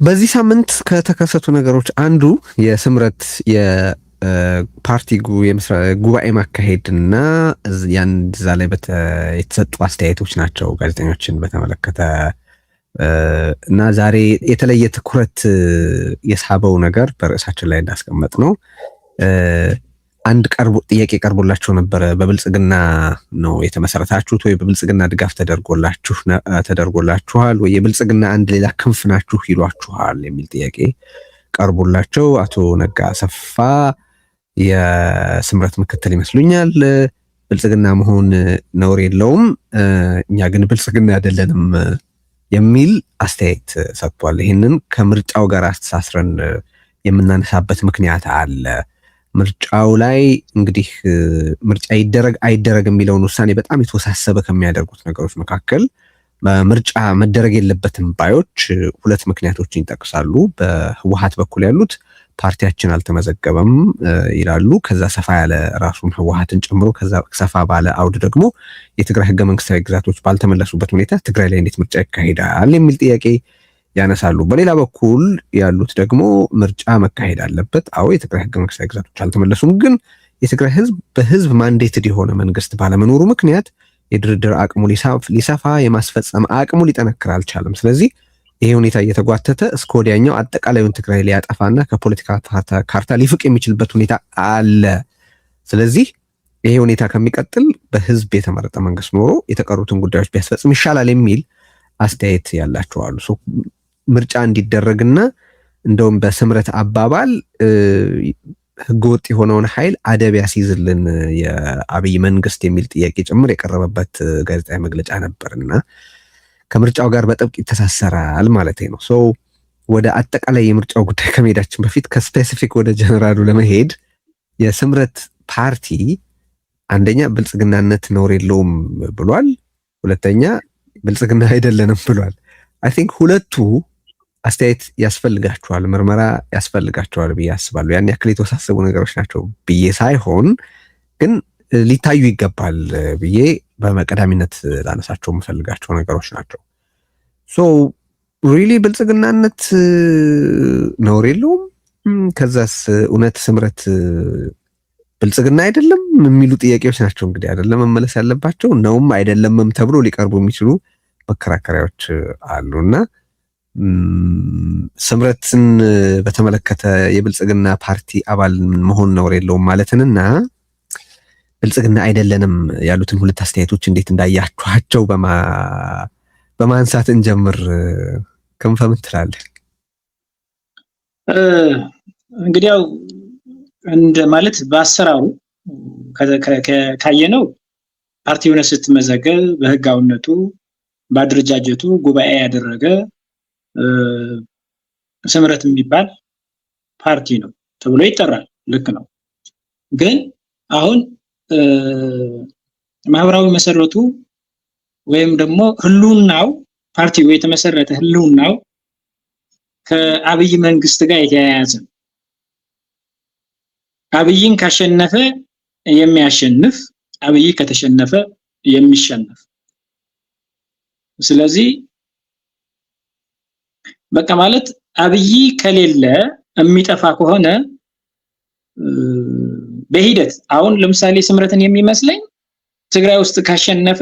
በዚህ ሳምንት ከተከሰቱ ነገሮች አንዱ የስምረት የፓርቲ ጉባኤ ማካሄድና ያን እዛ ላይ የተሰጡ አስተያየቶች ናቸው ጋዜጠኞችን በተመለከተ እና ዛሬ የተለየ ትኩረት የሳበው ነገር በርዕሳችን ላይ እንዳስቀመጥ ነው። አንድ ጥያቄ ቀርቦላቸው ነበረ። በብልጽግና ነው የተመሰረታችሁት ወይ በብልጽግና ድጋፍ ተደርጎላችኋል ወይ የብልጽግና አንድ ሌላ ክንፍ ናችሁ ይሏችኋል የሚል ጥያቄ ቀርቦላቸው አቶ ነጋ አሰፋ የስምረት ምክትል ይመስሉኛል ብልጽግና መሆን ነውር የለውም እኛ ግን ብልጽግና አይደለንም የሚል አስተያየት ሰጥቷል። ይህንን ከምርጫው ጋር አስተሳስረን የምናነሳበት ምክንያት አለ። ምርጫው ላይ እንግዲህ ምርጫ ይደረግ አይደረግ የሚለውን ውሳኔ በጣም የተወሳሰበ ከሚያደርጉት ነገሮች መካከል ምርጫ መደረግ የለበትም ባዮች ሁለት ምክንያቶችን ይጠቅሳሉ። በህወሓት በኩል ያሉት ፓርቲያችን አልተመዘገበም ይላሉ። ከዛ ሰፋ ያለ ራሱን ህወሓትን ጨምሮ ከዛ ሰፋ ባለ አውድ ደግሞ የትግራይ ህገ መንግስታዊ ግዛቶች ባልተመለሱበት ሁኔታ ትግራይ ላይ እንዴት ምርጫ ይካሄዳል የሚል ጥያቄ ያነሳሉ። በሌላ በኩል ያሉት ደግሞ ምርጫ መካሄድ አለበት። አዎ የትግራይ ህገ መንግስታዊ ግዛቶች አልተመለሱም፣ ግን የትግራይ ህዝብ በህዝብ ማንዴትድ የሆነ መንግስት ባለመኖሩ ምክንያት የድርድር አቅሙ ሊሰፋ የማስፈጸም አቅሙ ሊጠነክር አልቻለም። ስለዚህ ይሄ ሁኔታ እየተጓተተ እስከ ወዲያኛው አጠቃላዩን ትግራይ ሊያጠፋና ከፖለቲካ ካርታ ሊፍቅ የሚችልበት ሁኔታ አለ። ስለዚህ ይሄ ሁኔታ ከሚቀጥል በህዝብ የተመረጠ መንግስት ኖሮ የተቀሩትን ጉዳዮች ቢያስፈጽም ይሻላል የሚል አስተያየት ያላቸው አሉ። ምርጫ እንዲደረግና እንደውም በስምረት አባባል ህገወጥ የሆነውን ኃይል አደብ ያስይዝልን የአብይ መንግስት የሚል ጥያቄ ጭምር የቀረበበት ጋዜጣዊ መግለጫ ነበርና ከምርጫው ጋር በጥብቅ ይተሳሰራል ማለት ነው። ወደ አጠቃላይ የምርጫው ጉዳይ ከመሄዳችን በፊት ከስፔሲፊክ ወደ ጀነራሉ ለመሄድ የስምረት ፓርቲ አንደኛ ብልጽግናነት ነውር የለውም ብሏል፣ ሁለተኛ ብልጽግና አይደለንም ብሏል። አይ ቲንክ ሁለቱ አስተያየት ያስፈልጋቸዋል፣ ምርመራ ያስፈልጋቸዋል ብዬ አስባለሁ። ያን ያክል የተወሳሰቡ ነገሮች ናቸው ብዬ ሳይሆን ግን ሊታዩ ይገባል ብዬ በመቀዳሚነት ላነሳቸው የምፈልጋቸው ነገሮች ናቸው። ሪሊ ብልጽግናነት ነውር የለውም፣ ከዛስ እውነት ስምረት ብልጽግና አይደለም የሚሉ ጥያቄዎች ናቸው እንግዲህ አይደለም መመለስ ያለባቸው። ነውም አይደለምም ተብሎ ሊቀርቡ የሚችሉ መከራከሪያዎች አሉና ስምረትን በተመለከተ የብልጽግና ፓርቲ አባል መሆን ነውር የለውም ማለትንና ብልጽግና አይደለንም ያሉትን ሁለት አስተያየቶች እንዴት እንዳያችኋቸው በማንሳት እንጀምር። ክንፈ ምን ትላለህ? እንግዲህ ያው እንደ ማለት በአሰራሩ ካየነው ፓርቲውን ስትመዘገብ በህጋዊነቱ በአደረጃጀቱ ጉባኤ ያደረገ ስምረት የሚባል ፓርቲ ነው ተብሎ ይጠራል። ልክ ነው። ግን አሁን ማህበራዊ መሰረቱ ወይም ደግሞ ህልውናው ፓርቲው የተመሰረተ ህልውናው ከአብይ መንግስት ጋር የተያያዘ አብይን ካሸነፈ የሚያሸንፍ፣ አብይ ከተሸነፈ የሚሸነፍ። ስለዚህ በቃ ማለት አብይ ከሌለ የሚጠፋ ከሆነ በሂደት አሁን ለምሳሌ ስምረትን የሚመስለኝ ትግራይ ውስጥ ካሸነፈ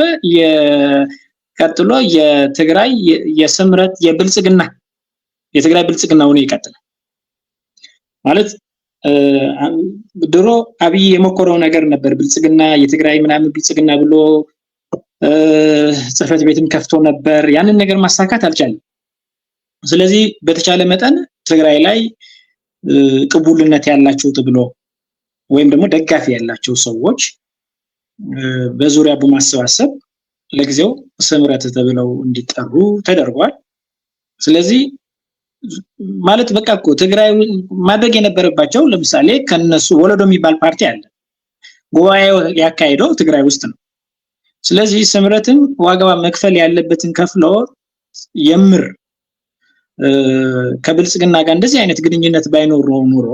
ቀጥሎ የትግራይ የስምረት የብልጽግና የትግራይ ብልጽግና ሆኖ ይቀጥላል ማለት ድሮ አብይ የሞከረው ነገር ነበር። ብልጽግና የትግራይ ምናምን ብልጽግና ብሎ ጽህፈት ቤትም ከፍቶ ነበር። ያንን ነገር ማሳካት አልቻለም። ስለዚህ በተቻለ መጠን ትግራይ ላይ ቅቡልነት ያላቸው ተብሎ ወይም ደግሞ ደጋፊ ያላቸው ሰዎች በዙሪያ በማሰባሰብ ለጊዜው ስምረት ተብለው እንዲጠሩ ተደርጓል። ስለዚህ ማለት በቃ እኮ ትግራይ ማድረግ የነበረባቸው ለምሳሌ ከነሱ ወለዶ የሚባል ፓርቲ አለ። ጉባኤው ያካሄደው ትግራይ ውስጥ ነው። ስለዚህ ስምረትም ዋጋው መክፈል ያለበትን ከፍሎ የምር ከብልጽግና ጋር እንደዚህ አይነት ግንኙነት ባይኖር ኖሮ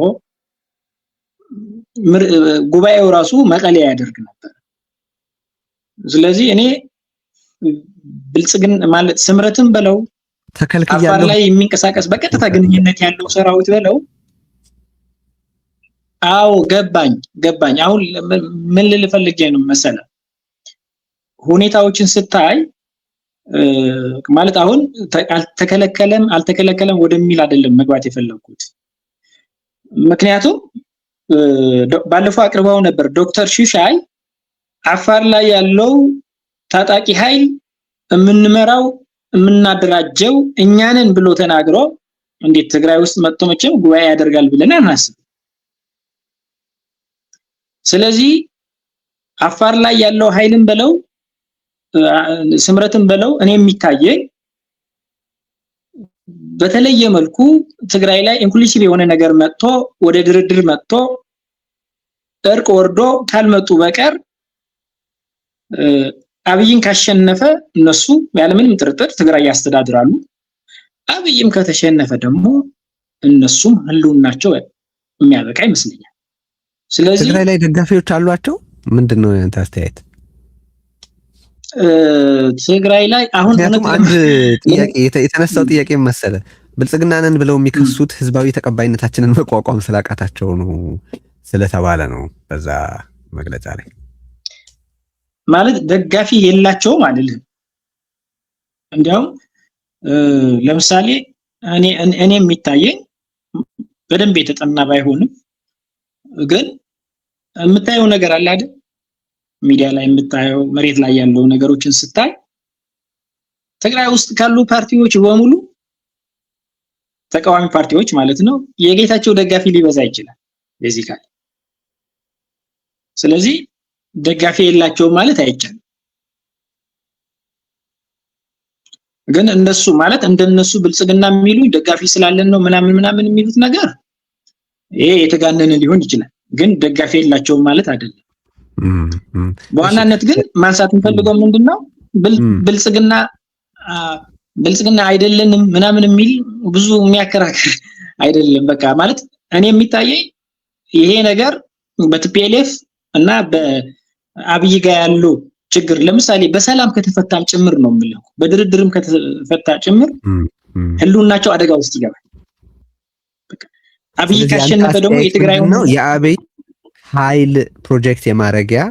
ጉባኤው ራሱ መቀሌ ያደርግ ነበር። ስለዚህ እኔ ብልጽግና ማለት ስምረትም በለው ተከልክያለሁ አፋር ላይ የሚንቀሳቀስ በቀጥታ ግንኙነት ያለው ሰራዊት በለው። አዎ ገባኝ። አሁን ምን ልል ፈልጌ ነው መሰለ ሁኔታዎችን ስታይ ማለት አሁን አልተከለከለም ወደሚል አይደለም መግባት የፈለኩት። ምክንያቱም ባለፈው አቅርባው ነበር ዶክተር ሺሻይ አፋር ላይ ያለው ታጣቂ ኃይል የምንመራው የምናደራጀው እኛንን ብሎ ተናግሮ እንዴት ትግራይ ውስጥ መጥቶ መቼም ጉባኤ ያደርጋል ብለን አናስብ። ስለዚህ አፋር ላይ ያለው ኃይልን በለው ስምረትን በለው እኔ የሚታየኝ በተለየ መልኩ ትግራይ ላይ ኢንክሉሲቭ የሆነ ነገር መጥቶ ወደ ድርድር መጥቶ እርቅ ወርዶ ካልመጡ በቀር አብይን ካሸነፈ እነሱ ያለምንም ጥርጥር ትግራይ ያስተዳድራሉ። አብይም ከተሸነፈ ደግሞ እነሱም ህልውናቸው የሚያበቃ ይመስለኛል። ስለዚህ ትግራይ ላይ ደጋፊዎች አሏቸው። ምንድነው ያንተ አስተያየት? ትግራይ ላይ አሁን አንድ ጥያቄ የተነሳው ጥያቄ መሰለ ብልጽግናንን ብለው የሚከሱት ህዝባዊ ተቀባይነታችንን መቋቋም ስላቃታቸው ነው ስለተባለ ነው በዛ መግለጫ ላይ ማለት ደጋፊ የላቸውም አይደለም። እንዲያውም ለምሳሌ እኔ የሚታየኝ በደንብ የተጠና ባይሆንም ግን የምታየው ነገር አለ አይደል? ሚዲያ ላይ የምታየው መሬት ላይ ያለው ነገሮችን ስታይ ትግራይ ውስጥ ካሉ ፓርቲዎች በሙሉ ተቃዋሚ ፓርቲዎች ማለት ነው የጌታቸው ደጋፊ ሊበዛ ይችላል ቤዚካሊ። ስለዚህ ደጋፊ የላቸው ማለት አይቻልም። ግን እነሱ ማለት እንደነሱ ብልጽግና የሚሉ ደጋፊ ስላለን ነው ምናምን የሚሉት ነገር ይሄ የተጋነነ ሊሆን ይችላል። ግን ደጋፊ የላቸው ማለት አይደለም። በዋናነት ግን ማንሳት እንፈልገው ምንድነው ብልጽግና አይደለንም ምናምን የሚል ብዙ የሚያከራክር አይደለም። በቃ ማለት እኔ የሚታየኝ ይሄ ነገር በቲፒኤልኤፍ እና በአብይ ጋር ያለው ችግር ለምሳሌ በሰላም ከተፈታም ጭምር ነው የሚለው በድርድርም ከተፈታ ጭምር ህልውናቸው አደጋ ውስጥ ይገባል። በቃ አብይ ካሸነፈ ደግሞ የትግራይ ነው የአብይ ኃይል ፕሮጀክት የማረጊያ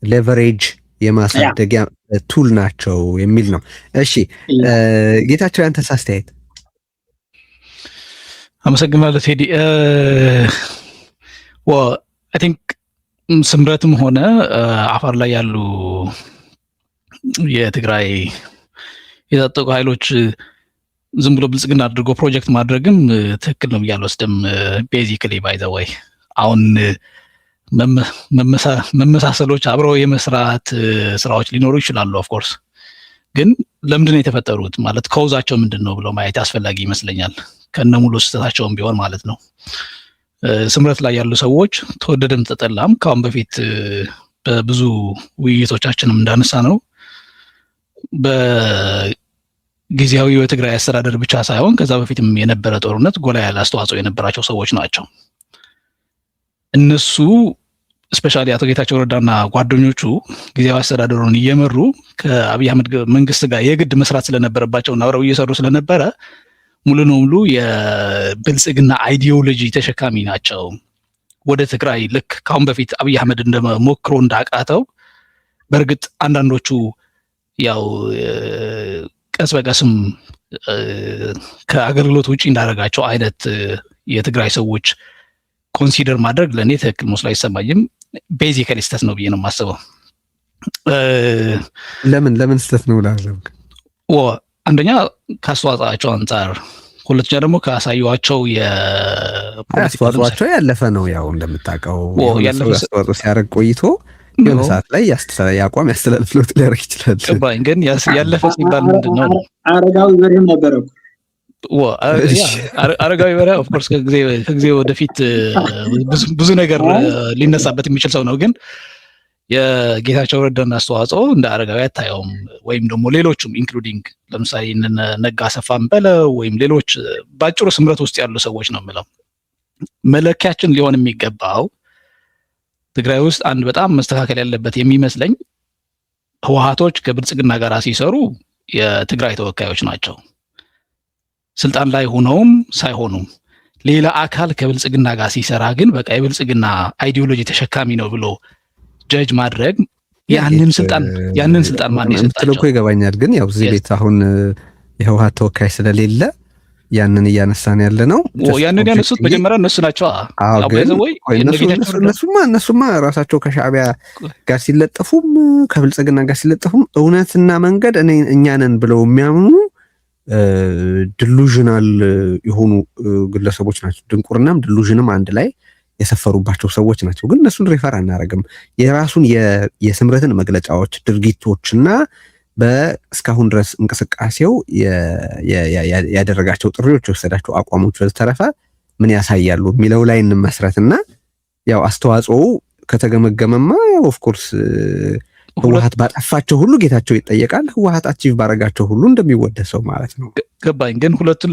ሌቨሬጅ የማሳደጊያ ቱል ናቸው የሚል ነው። እሺ ጌታቸው ያንተስ አስተያየት? አመሰግናለሁ ቴዲ። አይ ቲንክ ስምረትም ሆነ አፋር ላይ ያሉ የትግራይ የታጠቁ ኃይሎች ዝም ብሎ ብልጽግና አድርጎ ፕሮጀክት ማድረግም ትክክል ነው ብዬ አልወስድም። ቤዚክሊ ባይ ዘ ወይ አሁን መመሳሰሎች አብረው የመስራት ስራዎች ሊኖሩ ይችላሉ። ኦፍ ኮርስ ግን ለምንድን ነው የተፈጠሩት ማለት ኮዛቸው ምንድነው ብሎ ማየት አስፈላጊ ይመስለኛል። ከነሙሉ ስህተታቸውም ቢሆን ማለት ነው። ስምረት ላይ ያሉ ሰዎች ተወደደም ተጠላም ካሁን በፊት በብዙ ውይይቶቻችንም እንዳነሳ ነው በጊዜያዊ የትግራይ አስተዳደር ብቻ ሳይሆን ከዛ በፊትም የነበረ ጦርነት ጎላ ያለ አስተዋጽኦ የነበራቸው ሰዎች ናቸው። እነሱ ስፔሻሊ አቶ ጌታቸው ረዳና ጓደኞቹ ጊዜያዊ አስተዳደሩን እየመሩ ከአብይ አህመድ መንግስት ጋር የግድ መስራት ስለነበረባቸው እና አብረው እየሰሩ ስለነበረ ሙሉ ለሙሉ የብልጽግና አይዲዮሎጂ ተሸካሚ ናቸው። ወደ ትግራይ ልክ ካሁን በፊት አብይ አህመድ እንደሞክሮ እንዳቃተው በእርግጥ አንዳንዶቹ ያው ቀስ በቀስም ከአገልግሎት ውጪ እንዳደረጋቸው አይነት የትግራይ ሰዎች ኮንሲደር ማድረግ ለኔ ትክክል መስሎ አይሰማኝም። ቤዚካሊ ስህተት ነው ብዬ ነው የማስበው። ለምን ስህተት ነው ላልክ? አንደኛ ካስተዋጽኦአቸው አንፃር፣ ሁለተኛ ደግሞ ካሳዩዋቸው አስተዋጽኦአቸው ያለፈ ነው። ያው እንደምታውቀው አስተዋጽኦ ሲያደርግ ቆይቶ የሆነ ሰዓት ላይ ያቋም ያስተላልፍሎት ሊያደርግ ይችላል። ገባኝ። ግን ያለፈ ሲባል ምንድነው? አረጋዊ በሬም ነበረ አረጋዊ በሬ ኦፍ ኮርስ ከጊዜ ወደፊት ብዙ ነገር ሊነሳበት የሚችል ሰው ነው። ግን የጌታቸው ረዳን አስተዋጽኦ እንደ አረጋዊ አታየውም። ወይም ደግሞ ሌሎችም ኢንክሉዲንግ ለምሳሌ ነጋ አሰፋን በለው ወይም ሌሎች ባጭሩ ስምረት ውስጥ ያሉ ሰዎች ነው የምለው። መለኪያችን ሊሆን የሚገባው ትግራይ ውስጥ አንድ በጣም መስተካከል ያለበት የሚመስለኝ ህወሓቶች ከብልጽግና ጋር ሲሰሩ የትግራይ ተወካዮች ናቸው። ስልጣን ላይ ሆነውም ሳይሆኑም ሌላ አካል ከብልጽግና ጋር ሲሰራ ግን በቃ የብልጽግና አይዲዮሎጂ ተሸካሚ ነው ብሎ ጀጅ ማድረግ ያንን ስልጣን ማን ይሰጣቸው? እኮ ይገባኛል። ግን ያው እዚህ ቤት አሁን የህወሓት ተወካይ ስለሌለ ያንን እያነሳን ያለ ነው። ያንን ያነሱት መጀመሪያ እነሱ ናቸው። እነሱማ ራሳቸው ከሻዕቢያ ጋር ሲለጠፉም ከብልጽግና ጋር ሲለጠፉም እውነትና መንገድ እኛንን ብለው የሚያምኑ ድሉዥናል የሆኑ ግለሰቦች ናቸው። ድንቁርናም ድሉዥንም አንድ ላይ የሰፈሩባቸው ሰዎች ናቸው። ግን እነሱን ሪፈር አናረግም። የራሱን የስምረትን መግለጫዎች ድርጊቶችና በእስካሁን ድረስ እንቅስቃሴው ያደረጋቸው ጥሪዎች የወሰዳቸው አቋሞች በተረፈ ምን ያሳያሉ የሚለው ላይ እንመስረትና ያው አስተዋጽኦው ከተገመገመማ ያው ኦፍ ኮርስ ህወሓት ባጠፋቸው ሁሉ ጌታቸው ይጠየቃል። ህወሓት አቺቭ ባረጋቸው ሁሉ እንደሚወደሰው ማለት ነው። ገባኝ። ግን ሁለቱን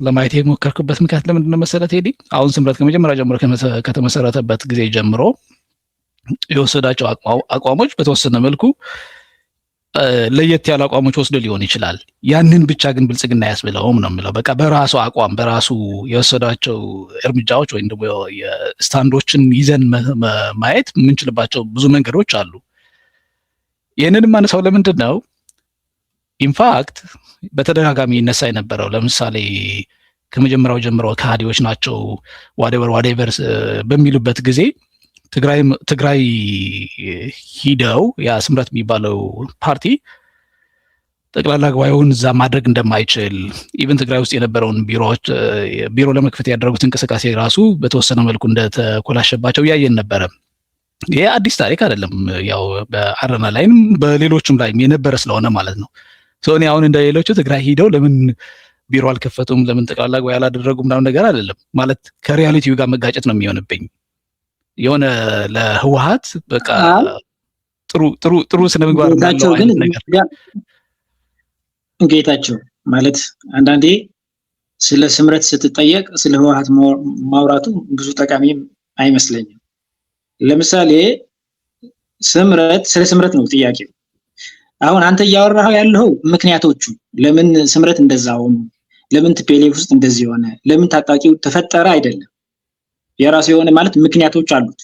ለማየት የሞከርኩበት ምክንያት ለምንድን ነው መሰለህ ቴዲ? አሁን ስምረት ከመጀመሪያ ጀምሮ ከተመሰረተበት ጊዜ ጀምሮ የወሰዳቸው አቋሞች በተወሰነ መልኩ ለየት ያሉ አቋሞች ወስዶ ሊሆን ይችላል። ያንን ብቻ ግን ብልጽግና ያስብለውም ነው የሚለው። በቃ በራሱ አቋም በራሱ የወሰዳቸው እርምጃዎች ወይም ደግሞ የስታንዶችን ይዘን ማየት የምንችልባቸው ብዙ መንገዶች አሉ። ይህንን ማነሳው ለምንድን ነው? ኢንፋክት በተደጋጋሚ ይነሳ የነበረው ለምሳሌ ከመጀመሪያው ጀምሮ ከሃዲዎች ናቸው ዋዴቨር በሚሉበት ጊዜ ትግራይ ሂደው ያ ስምረት የሚባለው ፓርቲ ጠቅላላ ጉባኤውን እዛ ማድረግ እንደማይችል ኢቨን ትግራይ ውስጥ የነበረውን ቢሮ ለመክፈት ያደረጉት እንቅስቃሴ ራሱ በተወሰነ መልኩ እንደተኮላሸባቸው እያየን ነበረ። ይሄ አዲስ ታሪክ አይደለም። ያው በአረና ላይም በሌሎችም ላይም የነበረ ስለሆነ ማለት ነው። እኔ አሁን እንደሌሎቹ ትግራይ ሂደው ለምን ቢሮ አልከፈቱም፣ ለምን ጠቅላላ ጉባኤ አላደረጉም ምናምን ነገር አይደለም ማለት ከሪያሊቲው ጋር መጋጨት ነው የሚሆንብኝ። የሆነ ለህወሓት በቃ ጥሩ ስነ ምግባር ነው አይነት ነገር ጌታቸው ማለት አንዳንዴ ስለ ስምረት ስትጠየቅ ስለ ህወሓት ማውራቱ ብዙ ጠቃሚ አይመስለኝም። ለምሳሌ ስለ ስምረት ነው ጥያቄው። አሁን አንተ እያወራኸው ያለው ምክንያቶቹ ለምን ስምረት እንደዛ ሆኑ፣ ለምን ቲፒኤልኤፍ ውስጥ እንደዚህ ሆነ፣ ለምን ታጣቂው ተፈጠረ አይደለም። የራሱ የሆነ ማለት ምክንያቶች አሉት።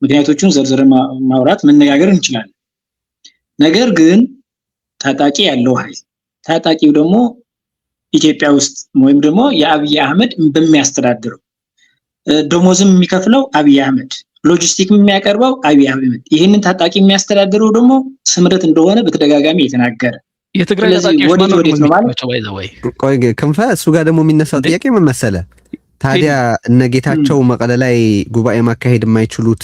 ምክንያቶቹን ዘርዝረን ማውራት መነጋገር እንችላለን። ነገር ግን ታጣቂ ያለው ኃይል ታጣቂው ደግሞ ኢትዮጵያ ውስጥ ወይም ደግሞ የአብይ አህመድ በሚያስተዳድረው ደሞዝም የሚከፍለው አብይ አህመድ፣ ሎጂስቲክ የሚያቀርበው አብይ አህመድ፣ ይህንን ታጣቂ የሚያስተዳድረው ደግሞ ስምረት እንደሆነ በተደጋጋሚ የተናገረ የትግራይ ታጣቂዎች ነው ማለት ነው። ቆይ ክንፈ እሱ ጋር ደግሞ የሚነሳው ጥያቄ ምን መሰለህ? ታዲያ እነ ጌታቸው መቀለ ላይ ጉባኤ ማካሄድ የማይችሉት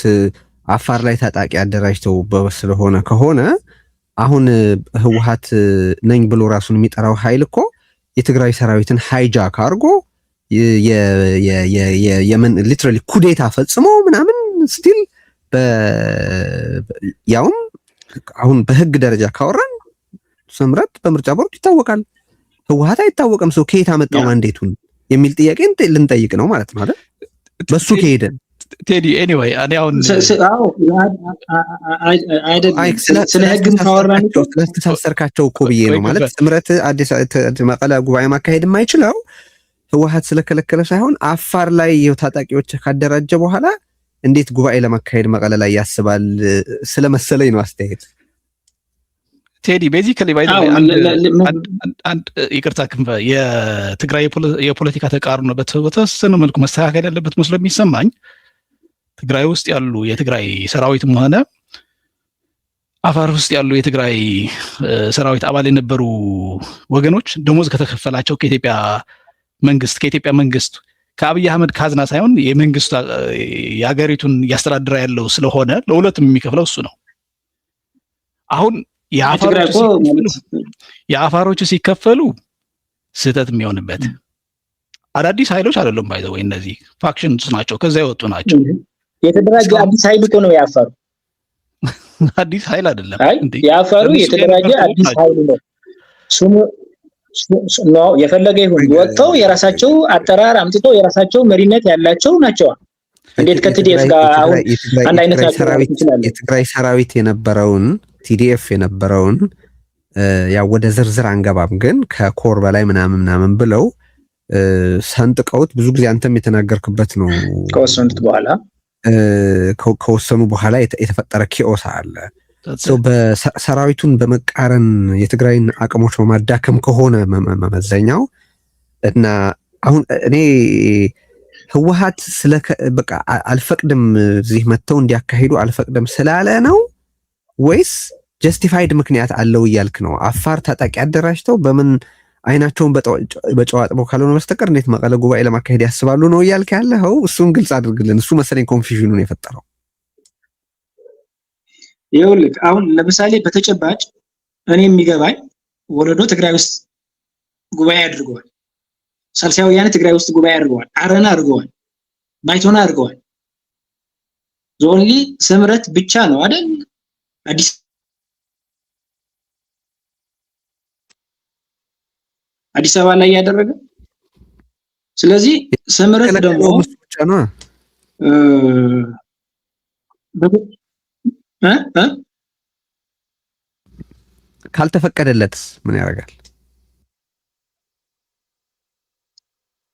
አፋር ላይ ታጣቂ አደራጅተው ስለሆነ ከሆነ አሁን ህወሓት ነኝ ብሎ ራሱን የሚጠራው ኃይል እኮ የትግራይ ሰራዊትን ሃይጃክ አድርጎ የመን ሊትራሊ ኩዴታ ፈጽሞ ምናምን ስቲል ያውም አሁን በህግ ደረጃ ካወራን ስምረት በምርጫ ቦርድ ይታወቃል። ህወሓት አይታወቅም። ሰው ከየት አመጣው ማንዴቱን የሚል ጥያቄ ልንጠይቅ ነው ማለት ነው አይደል? በሱ ከሄደን ቴዲ ኤኒዌይ እኔ አሁን ስለ ህግም ካወራን ስለተሳሰርካቸው እኮ ብዬ ነው ማለት ስምረት አዲስ መቀለ ጉባኤ ማካሄድ የማይችለው ህወሓት ስለከለከለ ሳይሆን አፋር ላይ ታጣቂዎች ካደራጀ በኋላ እንዴት ጉባኤ ለማካሄድ መቀለ ላይ ያስባል ስለመሰለኝ ነው አስተያየት። ቴዲ ቤዚካሊ አንድ ይቅርታ ክንፈ የትግራይ የፖለቲካ ተቃርኖ በተወሰነ መልኩ መስተካከል ያለበት መስሎ የሚሰማኝ ትግራይ ውስጥ ያሉ የትግራይ ሰራዊትም ሆነ አፋር ውስጥ ያሉ የትግራይ ሰራዊት አባል የነበሩ ወገኖች ደሞዝ ከተከፈላቸው ከኢትዮጵያ መንግስት ከአብይ አህመድ ካዝና ሳይሆን የመንግስቱ የሀገሪቱን እያስተዳደረ ያለው ስለሆነ ለሁለቱም የሚከፍለው እሱ ነው። አሁን የአፋሮቹ ሲከፈሉ ስህተት የሚሆንበት አዳዲስ ኃይሎች አይደሉም። ባይዘው እነዚህ ፋክሽንስ ናቸው፣ ከዛ የወጡ ናቸው። የተደራጀ አዲስ ኃይል እኮ ነው ያፋሩ። አዲስ ኃይል አይደለም ያፋሩ፣ የተደራጀ አዲስ ኃይል ነው። ስሙ ነው የፈለገ ይሁን ወጥተው የራሳቸው አጠራር አምጥተው የራሳቸው መሪነት ያላቸው ናቸው። እንዴት ከቲዲኤፍ ጋር አሁን አንድ አይነት ያሰራዊት የትግራይ ሰራዊት የነበረውን ቲዲኤፍ የነበረውን ያው ወደ ዝርዝር አንገባም፣ ግን ከኮር በላይ ምናምን ብለው ሰንጥቀውት ብዙ ጊዜ አንተም የተናገርክበት ነው። ከወሰኑ በኋላ የተፈጠረ ኪኦስ አለ። በሰራዊቱን በመቃረን የትግራይን አቅሞች በማዳከም ከሆነ መመዘኛው እና አሁን እኔ ህወሓት በቃ አልፈቅድም እዚህ መተው እንዲያካሂዱ አልፈቅድም ስላለ ነው ወይስ ጀስቲፋይድ ምክንያት አለው እያልክ ነው? አፋር ታጣቂ አደራጅተው በምን አይናቸውን በጨው አጥበው ካልሆነ በስተቀር እንዴት መቀለ ጉባኤ ለማካሄድ ያስባሉ ነው እያልክ ያለኸው? እሱን ግልጽ አድርግልን። እሱ መሰለኝ ኮንፊውዥኑን የፈጠረው። ይኸውልህ አሁን ለምሳሌ በተጨባጭ እኔ የሚገባኝ ወለዶ ትግራይ ውስጥ ጉባኤ አድርገዋል። ሳልሳይ ወያነ ትግራይ ውስጥ ጉባኤ አድርገዋል። አረና አድርገዋል። ባይቶና አድርገዋል። ዞንሊ ስምረት ብቻ ነው አይደል አዲስ አበባ ላይ ያደረገ። ስለዚህ ስምረት ደግሞ ብቻ ነው ካልተፈቀደለትስ ምን ያደርጋል?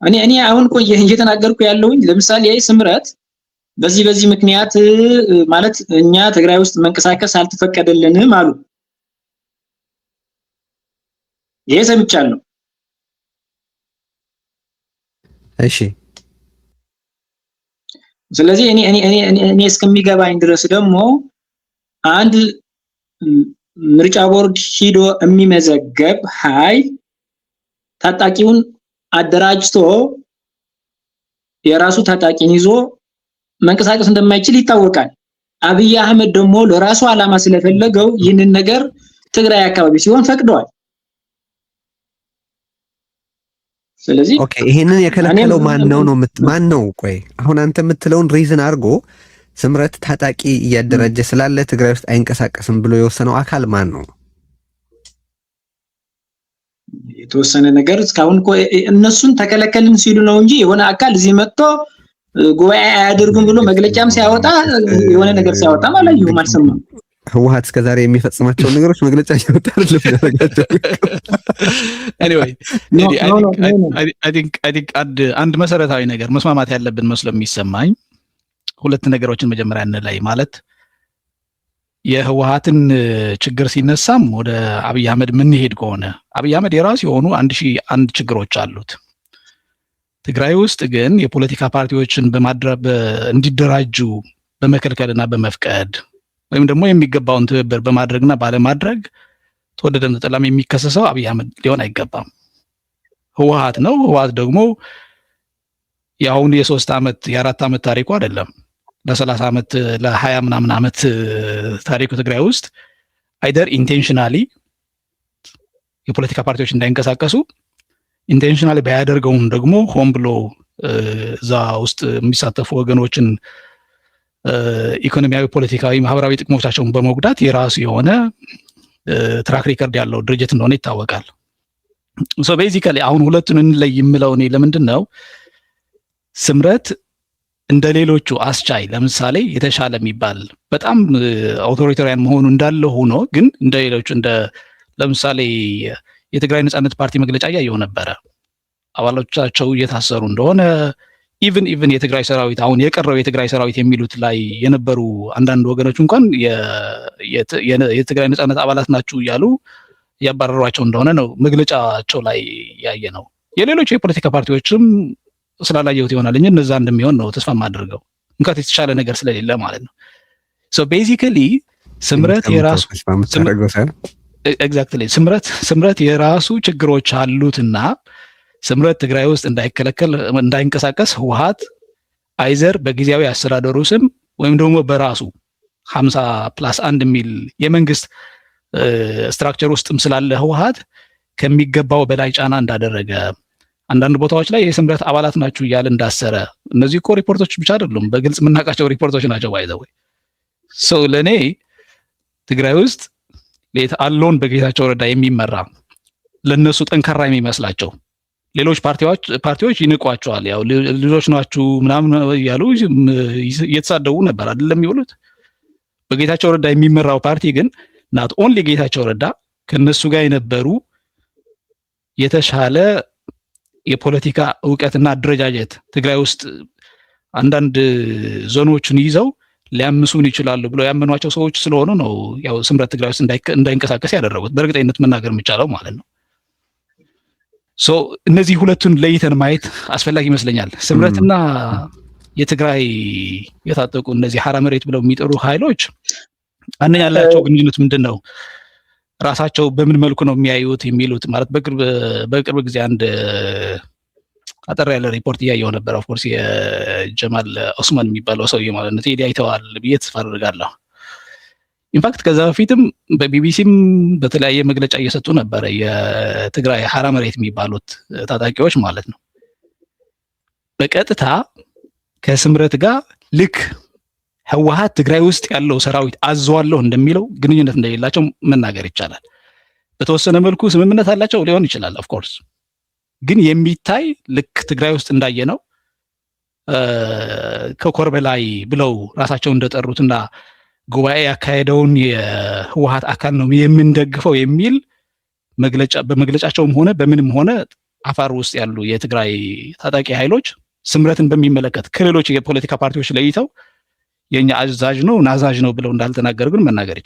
እኔ አሁን እየተናገርኩ ያለውኝ ለምሳሌ ስምረት በዚህ ምክንያት ማለት እኛ ትግራይ ውስጥ መንቀሳቀስ አልተፈቀደልንም አሉ። ይሄ ሰምቻለሁ። እሺ ስለዚህ እኔ እስከሚገባኝ ድረስ ደግሞ አንድ ምርጫ ቦርድ ሂዶ የሚመዘገብ ኃይል ታጣቂውን አደራጅቶ የራሱ ታጣቂን ይዞ መንቀሳቀስ እንደማይችል ይታወቃል። አብይ አህመድ ደግሞ ለራሱ ዓላማ ስለፈለገው ይህንን ነገር ትግራይ አካባቢ ሲሆን ፈቅደዋል። ስለዚህ ኦኬ ይሄንን የከለከለው ማን ነው? ቆይ አሁን አንተ የምትለውን ሪዝን አድርጎ ስምረት ታጣቂ እያደራጀ ስላለ ትግራይ ውስጥ አይንቀሳቀስም ብሎ የወሰነው አካል ማን ነው? የተወሰነ ነገር እስካሁን እነሱን ተከለከልን ሲሉ ነው እንጂ የሆነ አካል እዚህ መጥቶ ጉባኤ አያደርጉም ብሎ መግለጫም ሲያወጣ የሆነ ነገር ሲያወጣ አላየሁም፣ አልሰማም። ህወሓት እስከዛሬ የሚፈጽማቸውን ነገሮች መግለጫ እያወጣ አይደለም ያደረጋቸው። anyway I think አንድ መሰረታዊ ነገር መስማማት ያለብን መስሎ የሚሰማኝ ሁለት ነገሮችን መጀመሪያ እንላይ። ማለት የህወሓትን ችግር ሲነሳም ወደ አብይ አህመድ ምን ሄድ ከሆነ አብይ አህመድ የራሱ የሆኑ 1001 ችግሮች አሉት። ትግራይ ውስጥ ግን የፖለቲካ ፓርቲዎችን በማድረብ እንዲደራጁ በመከልከልና በመፍቀድ ወይም ደግሞ የሚገባውን ትብብር በማድረግና ባለማድረግ ተወደደም ተጠላም የሚከሰሰው አብይ አህመድ ሊሆን አይገባም፣ ህወሓት ነው። ህወሓት ደግሞ የአሁኑ የ3 ዓመት የ4 ዓመት ታሪኩ አይደለም። ለ30 ዓመት ለ20 ምናምን ዓመት ታሪኩ ትግራይ ውስጥ አይደር ኢንቴንሽናሊ የፖለቲካ ፓርቲዎች እንዳይንቀሳቀሱ ኢንቴንሽናሊ ባያደርገውም ደግሞ ሆን ብሎ እዛ ውስጥ የሚሳተፉ ወገኖችን ኢኮኖሚያዊ፣ ፖለቲካዊ፣ ማህበራዊ ጥቅሞቻቸውን በመጉዳት የራሱ የሆነ ትራክ ሪከርድ ያለው ድርጅት እንደሆነ ይታወቃል። ሶ ቤዚካሊ አሁን ሁለቱን እንለይ የምለው እኔ ለምንድን ነው ስምረት እንደ ሌሎቹ አስቻይ ለምሳሌ የተሻለ የሚባል በጣም አውቶሪታሪያን መሆኑ እንዳለ ሆኖ ግን እንደ ሌሎቹ እንደ ለምሳሌ የትግራይ ነጻነት ፓርቲ መግለጫ ያየው ነበረ። አባሎቻቸው እየታሰሩ እንደሆነ ኢቭን የትግራይ ሰራዊት አሁን የቀረው የትግራይ ሰራዊት የሚሉት ላይ የነበሩ አንዳንድ ወገኖች እንኳን የትግራይ ነጻነት አባላት ናቸው እያሉ ያባረሯቸው እንደሆነ ነው መግለጫቸው ላይ ያየ ነው። የሌሎች የፖለቲካ ፓርቲዎችም ስላላየሁት ይሆናል እንጂ እነዛ እንደሚሆን ነው ተስፋ ማድረገው እንኳን የተሻለ ነገር ስለሌለ ማለት ነው። ሶ ቤዚካሊ ስምረት የራሱ ኤግዛክትሊ ስምረት የራሱ ችግሮች አሉትና ስምረት ትግራይ ውስጥ እንዳይንቀሳቀስ ህወሓት አይዘር በጊዜያዊ አስተዳደሩ ስም ወይም ደግሞ በራሱ 50+1 የሚል የመንግስት ስትራክቸር ውስጥም ስላለ ህወሓት ከሚገባው በላይ ጫና እንዳደረገ አንዳንድ ቦታዎች ላይ የስምረት አባላት ናችሁ እያለ እንዳሰረ እነዚህ እኮ ሪፖርቶች ብቻ አይደሉም፣ በግልጽ የምናውቃቸው ሪፖርቶች ናቸው። ባይዘው ሰው ለኔ ትግራይ ውስጥ ሌት አሎን በጌታቸው ረዳ የሚመራ ለነሱ ጠንካራ የሚመስላቸው ሌሎች ፓርቲዎች ይንቋቸዋል። ያው ልጆች ናችሁ ምናምን ያሉ እየተሳደቡ ነበር አይደለም የሚውሉት። በጌታቸው ረዳ የሚመራው ፓርቲ ግን ናት ኦንሊ ጌታቸው ረዳ ከነሱ ጋር የነበሩ የተሻለ የፖለቲካ እውቀትና አደረጃጀት ትግራይ ውስጥ አንዳንድ ዞኖችን ይዘው ሊያምሱን ይችላሉ ብለው ያመኗቸው ሰዎች ስለሆኑ ነው ያው ስምረት ትግራይ ውስጥ እንዳይንቀሳቀስ ያደረጉት በእርግጠኝነት መናገር የሚቻለው ማለት ነው። ሶ እነዚህ ሁለቱን ለይተን ማየት አስፈላጊ ይመስለኛል። ስምረትና የትግራይ የታጠቁ እነዚህ ሐራ መሬት ብለው የሚጠሩ ኃይሎች አንደኛ ያላቸው ግንኙነት ምንድነው? ራሳቸው በምን መልኩ ነው የሚያዩት የሚሉት ማለት በቅርብ ጊዜ አንድ አጠር ያለ ሪፖርት እያየሁ ነበር። ኦፍ ኮርስ የጀማል ኦስማን የሚባለው ሰውዬ ማለት ነው ቴዲ አይተዋል ብዬ ተስፋ አደርጋለሁ። ኢንፋክት ከዛ በፊትም በቢቢሲም በተለያየ መግለጫ እየሰጡ ነበረ የትግራይ ሐራ መሬት የሚባሉት ታጣቂዎች ማለት ነው በቀጥታ ከስምረት ጋር ልክ ህወሓት ትግራይ ውስጥ ያለው ሰራዊት አዘዋለሁ እንደሚለው ግንኙነት እንደሌላቸው መናገር ይቻላል። በተወሰነ መልኩ ስምምነት አላቸው ሊሆን ይችላል ኦፍ ኮርስ ግን የሚታይ ልክ ትግራይ ውስጥ እንዳየነው ከኮር በላይ ብለው ራሳቸው እንደጠሩትና ጉባኤ ያካሄደውን የህወሓት አካል ነው የምንደግፈው የሚል መግለጫ በመግለጫቸውም ሆነ በምንም ሆነ አፋር ውስጥ ያሉ የትግራይ ታጣቂ ኃይሎች ስምረትን በሚመለከት ከሌሎች የፖለቲካ ፓርቲዎች ለይተው የኛ አዛዥ ነው ናዛዥ ነው ብለው እንዳልተናገሩ ግን መናገር